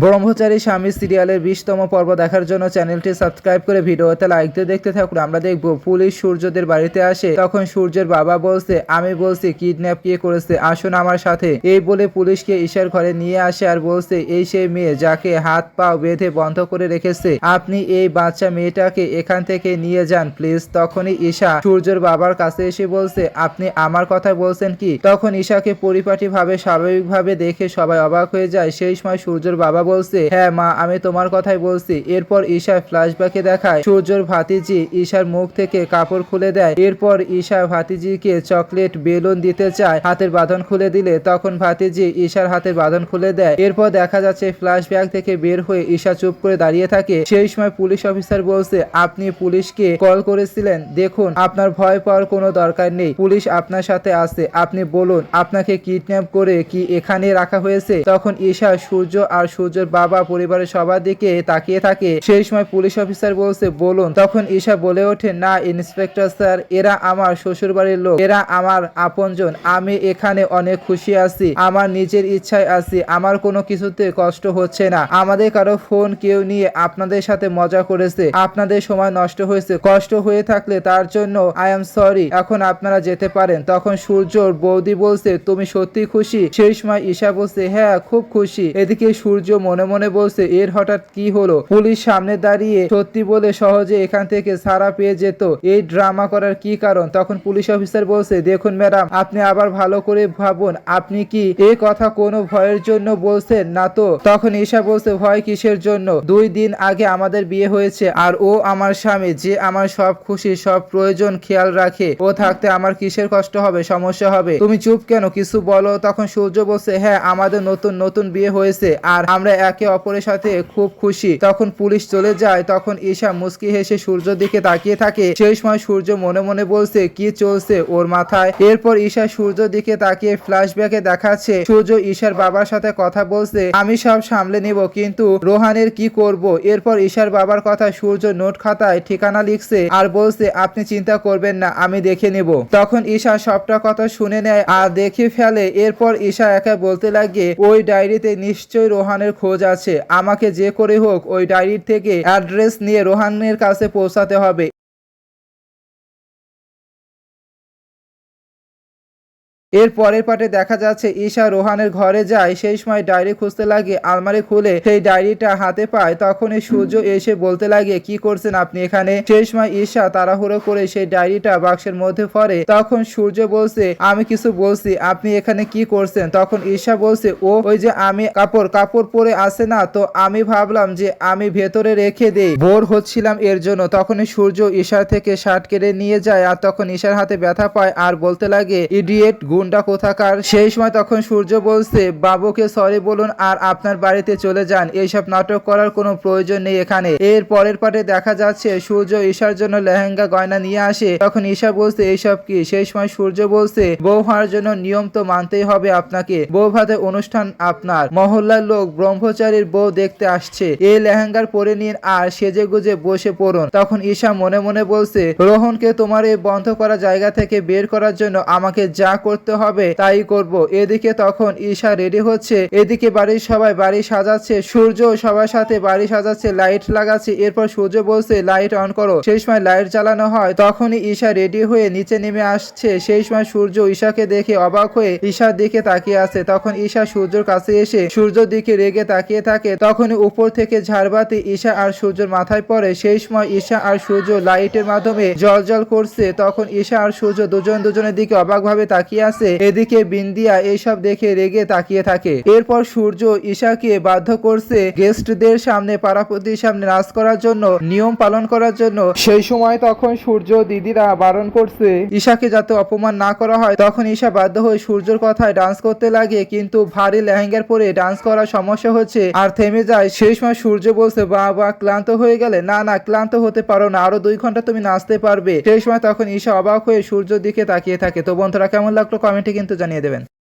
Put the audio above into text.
ব্রহ্মচারী স্বামী সিরিয়ালের 20তম পর্ব দেখার জন্য চ্যানেলটি সাবস্ক্রাইব করে ভিডিওতে লাইক দিয়ে দেখতে থাকুন। আমরা দেখব পুলিশ সূর্যদের বাড়িতে আসে। তখন সূর্যের বাবা বলছে, আমি বলছি কিডন্যাপ কে করেছে, আসুন আমার সাথে। এই বলে পুলিশকে ঈশার ঘরে নিয়ে আসে আর বলছে, এই সেই মেয়ে যাকে হাত পা বেঁধে বন্ধ করে রেখেছে, আপনি এই বাচ্চা মেয়েটাকে এখান থেকে নিয়ে যান প্লিজ। তখনই ঈশা সূর্যের বাবার কাছে এসে বলছে, আপনি আমার কথা বলছেন কি? তখন ঈশাকে পরিপাটি ভাবে স্বাভাবিকভাবে দেখে সবাই অবাক হয়ে যায়। সেই সময় সূর্যের বাবা বলছে, হ্যাঁ মা, আমি তোমার কথাই বলছি। এরপর ঈশা ফ্ল্যাশব্যাকে দেখায় সূর্যর ভাতিজি ঈশার মুখ থেকে কাপড় খুলে দেয়। এরপর ঈশা ভাতিজিকে চকলেট বেলুন দিতে চায়, হাতের বাঁধন খুলে দিলে তখন ভাতিজি ঈশার হাতের বাঁধন খুলে দেয়। এরপর দেখা যাচ্ছে ফ্ল্যাশব্যাক থেকে বের হয়ে ঈশা চুপ করে দাঁড়িয়ে থাকে। সেই সময় পুলিশ অফিসার বলছে, আপনি পুলিশকে কল করেছিলেন, দেখুন আপনার ভয় পাওয়ার কোনো দরকার নেই, পুলিশ আপনার সাথে আছে, আপনি বলুন আপনাকে কিডন্যাপ করে কি এখানে রাখা হয়েছে? তখন ঈশা, সূর্য আর সূর্যের বাবা পরিবারের সবার দিকে তাকিয়ে থাকে। সেই সময় পুলিশ অফিসার বলছে, বলুন। তখন ঈশা বলে ওঠে, না ইন্সপেক্টর স্যার, এরা আমার শ্বশুর বাড়ির লোক, এরা আমার আপনজন, আমি এখানে অনেক খুশি আছি, আমার নিজের ইচ্ছায় আছি, আমার কোনো কিছুতে কষ্ট হচ্ছে না। আমাদের কারো ফোন কেউ নিয়ে আপনাদের সাথে মজা করেছে, আপনাদের সময় নষ্ট হয়েছে, কষ্ট হয়ে থাকলে তার জন্য আই এম সরি, এখন আপনারা যেতে পারেন। তখন সূর্যর বৌদি বলছে, তুমি সত্যি খুশি? সেই সময় ঈশা বলছে, হ্যাঁ খুব খুশি। এদিকে সূর্য মনে মনে বলছে, এর হঠাৎ কি হলো? পুলিশ সামনে দাঁড়িয়ে সত্যি বলে সহজে এখান থেকে ছাড়া পেয়ে যেত, এই ড্রামা করার কি কারণ? তখন পুলিশ অফিসার বলছে, দেখুন ম্যাডাম, আপনি আবার ভালো করে ভাবুন, আপনি কি এই কথা কোনো ভয়ের জন্য বলছেন না তো? তখন ঈশা বলছে, ভয় কিসের জন্য? 2 দিন আগে আমাদের বিয়ে হয়েছে, আর ও আমার স্বামী, যে আমার সব খুশি সব প্রয়োজন খেয়াল রাখে, ও থাকতে আমার কিসের কষ্ট হবে, সমস্যা হবে? তুমি চুপ কেন, কিছু বলো। তখন সূর্য বলছে, হ্যাঁ আমাদের নতুন বিয়ে হয়েছে আর আমরা একে অপরের সাথে খুব খুশি। তখন পুলিশ চলে যায়। তখন ঈশা মুস্কি হেসে সূর্যের দিকে তাকিয়ে থাকে। সেই সময় সূর্য মনে মনে বলছে, কি চলছে ওর মাথায়? এরপর ঈশা সূর্যের দিকে তাকিয়ে ফ্ল্যাশব্যাকে দেখাচ্ছে সূর্য ঈশার বাবার সাথে কথা বলছে, আমি সব সামলে নিব, কিন্তু রোহানের কি করব? এরপর ঈশার বাবার কথা সূর্য নোট খাতায় ঠিকানা লিখছে আর বলছে, আপনি চিন্তা করবেন না, আমি দেখে নিব। তখন ঈশা সবটা কথা শুনে নেয় আর দেখে ফেলে। এরপর ঈশা একা বলতে লাগে, ওই ডায়েরিতে নিশ্চয়ই রোহানের খোঁজ আছে, আমাকে যে করে হোক ওই ডায়েরি থেকে অ্যাড্রেস নিয়ে রোহানের কাছে পৌঁছাতে হবে। এর পরের পার্টে দেখা যাচ্ছে ঈশা রোহানের ঘরে যায়। সেই সময় ডায়েরি খুঁজতে লাগে, আলমারি খুলে সেই ডায়েরিটা হাতে পায়। তখনই সূর্য এসে বলতে লাগে, কি করছেন আপনি এখানে? সেই সময় ঈশা তাড়াহুড়ো করে সেই ডায়েরিটা বাক্সের মধ্যে পড়ে। তখন সূর্য বলছে, আমি কিছু বলছি, আপনি এখানে কি করছেন? তখন ঈশা বলছে, ওই যে আমি কাপড় পরে আছে না, তো আমি ভাবলাম যে আমি ভেতরে রেখে দেই, বোর হচ্ছিলাম এর জন্য। তখনই সূর্য ঈশার থেকে শার্ট কেড়ে নিয়ে যায় আর তখন ঈশার হাতে ব্যথা পায় আর বলতে লাগে, ইডিয়েট, গুন্ডা কোথাকার। সেই সময় তখন সূর্য বলছে, বাবুকে সরি বলুন আর আপনার বাড়িতে চলে যান, এইসব নাটক করার কোনো প্রয়োজন নেই এখানে। এর পরের পার্টে দেখা যাচ্ছে সূর্য ঈশার জন্য লেহেঙ্গা গয়না নিয়ে আসে। তখন ঈশা বলছে, এইসব কি? সেই সময় সূর্য বলছে, বউ হওয়ার জন্য নিয়ম তো মানতেই হবে আপনাকে, বউ ভাতে অনুষ্ঠান আপনার, মহল্লার লোক ব্রহ্মচারীর বউ দেখতে আসছে, এই লেহেঙ্গার পরে নিন আর সেজে গুজে বসে পড়ুন। তখন ঈশা মনে মনে বলছে, রোহনকে তোমার এই বন্ধ করা জায়গা থেকে বের করার জন্য আমাকে যা করতে হবে তাই করব। এদিকে তখন ঈশা রেডি হচ্ছে, এদিকে বাড়ির সবাই বাড়ি সাজাচ্ছে, সূর্য সবার সাথে বাড়ি সাজাচ্ছে, লাইট লাগাচ্ছে। এরপর সূর্য বলছে, লাইট অন করো। সেই সময় লাইট জ্বালানো হয়। তখনই ঈশা রেডি হয়ে নিচে নেমে আসছে। সেই সময় সূর্য ঈশাকে দেখে অবাক হয়ে ঈশার দিকে তাকিয়ে আছে। তখন ঈশা সূর্যর কাছে এসে সূর্যর দিকে রেগে তাকিয়ে থাকে। তখনই উপর থেকে ঝাড়বাতি ঈশা আর সূর্যর মাথায় পড়ে। সেই সময় ঈশা আর সূর্য লাইটের মাধ্যমে জল করছে। তখন ঈশা আর সূর্য দুজনের দিকে অবাকভাবে তাকিয়ে আছে। এদিকে বিন্দিয়া এইসব দেখে রেগে তাকিয়ে থাকে। এরপর সূর্য ঈশাকে বাধ্য করছে গেস্টদের সামনে, পাড়াপতির সামনে নাচ করার জন্য, নিয়ম পালন করার জন্য। সেই সময় তখন সূর্য দিদিরা বারণ করছে ঈশাকে যাতে অপমান না করা হয়। তখন ঈশা বাধ্য হয়ে সূর্যর কথায় ডান্স করতে লাগে, কিন্তু ভারী লেহেঙ্গার পরে ডান্স করার সমস্যা হচ্ছে আর থেমে যায়। সেই সময় সূর্য বলছে, বাবা ক্লান্ত হয়ে গেলে? না ক্লান্ত হতে পারো না, আরো 2 ঘন্টা তুমি নাচতে পারবে। সেই সময় তখন ঈশা অবাক হয়ে সূর্যের দিকে তাকিয়ে থাকে। তো বন্ধুরা, কেমন লাগলো কমেন্টে কিন্তু জানিয়ে দেবেন।